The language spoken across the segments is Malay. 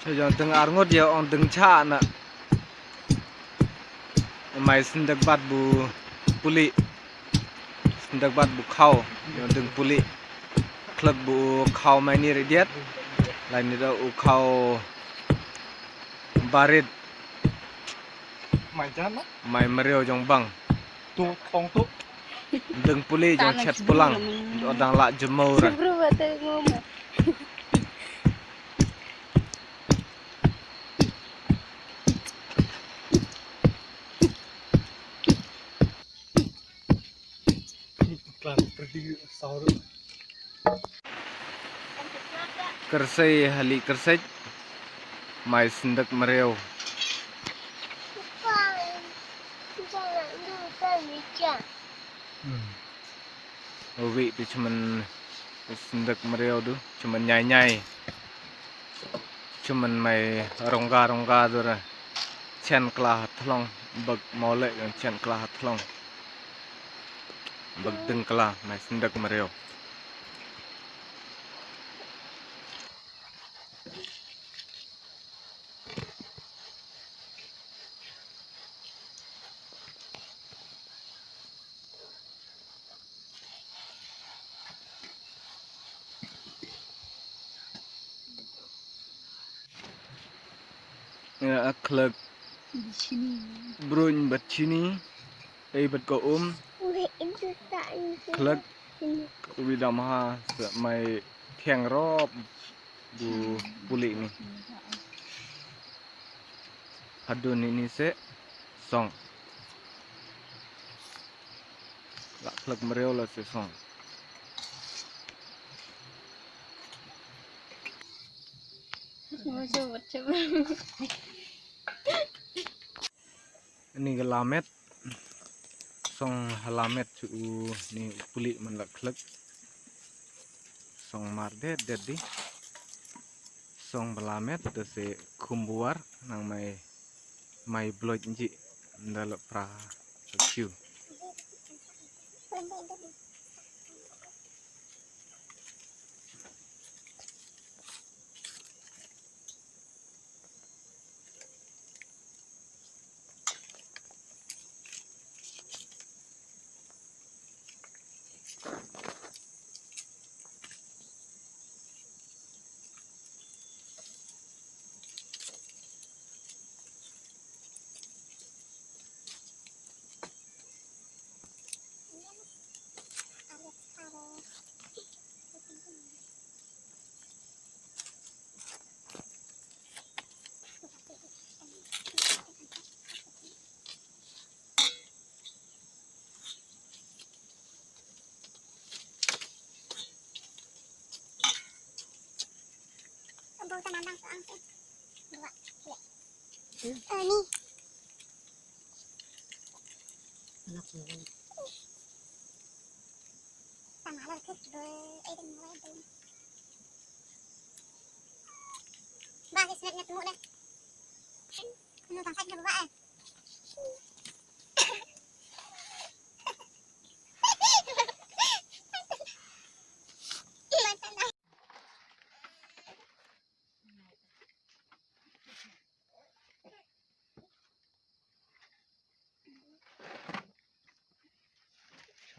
cho yang teng arngot ya on teng cha na mai sendak bat bu puli sendak bat bu khau yang teng puli klek bu khau mai ni rediat lain ni da u khau barit mai jan na mai mereo jong bang tu khong tu teng puli jong chat pulang odang lak jemau ra iklan pergi sahur kersai hali kersai mai sendak mereo Owi tu cuman sendak mereo tu cuman nyai-nyai cuman mai rongga-rongga tu ra chen klah thlong bag molek yang chen klah thlong bag deng klah mai sendak mereo ya klek brun bat chini bat ko klek widam ha mai thiang rob bu puli ni hadun ini se song la klek mereo la se song ini gelamet song halamet cu ni puli man la klek song marde dedi song belamet de se kumbuar nang mai bloj nji ndal pra ciu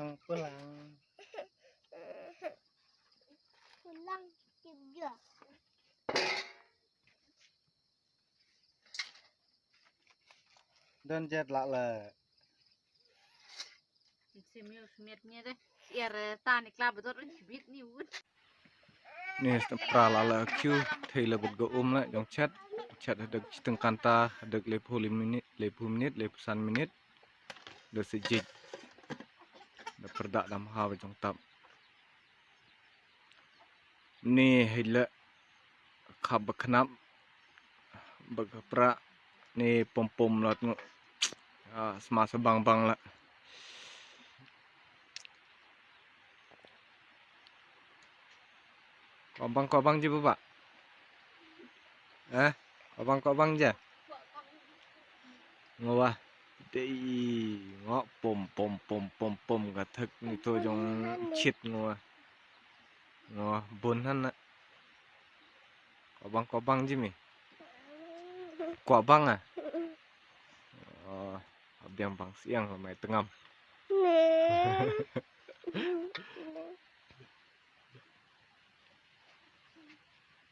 sang pulang juga. dan jet lak la Simil smetnya deh. Biar tani klab betul bit ni wood. ni pra la q thei la bud go la jong chat hadak chiteng kanta hadak le 10 minit le 10 menit le 1 menit de sejik de perdak dam ha jong tap ni hila khab khnap bag pra ni pom lat ngo semasa bang la kau bang je pak kau bang je ngawah dei ngọ pom cả thực ni tôi trong chít ngọ bồn hắn kau bang je mi Quả băng à? Biang bang siang mà mày tengam.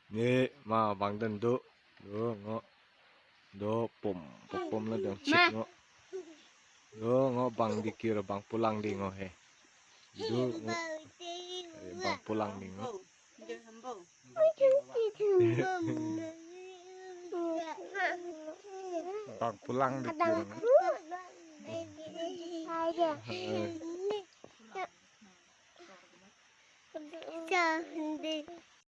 Nè, mà bang den do. Do ngọ. Do pom là đường chip ngọ. Do ngọ bang di kira bang pulang di ngọ he. Do ngọ bang pulang di ngọ. Bang pulang di kira ngọ. Hindi.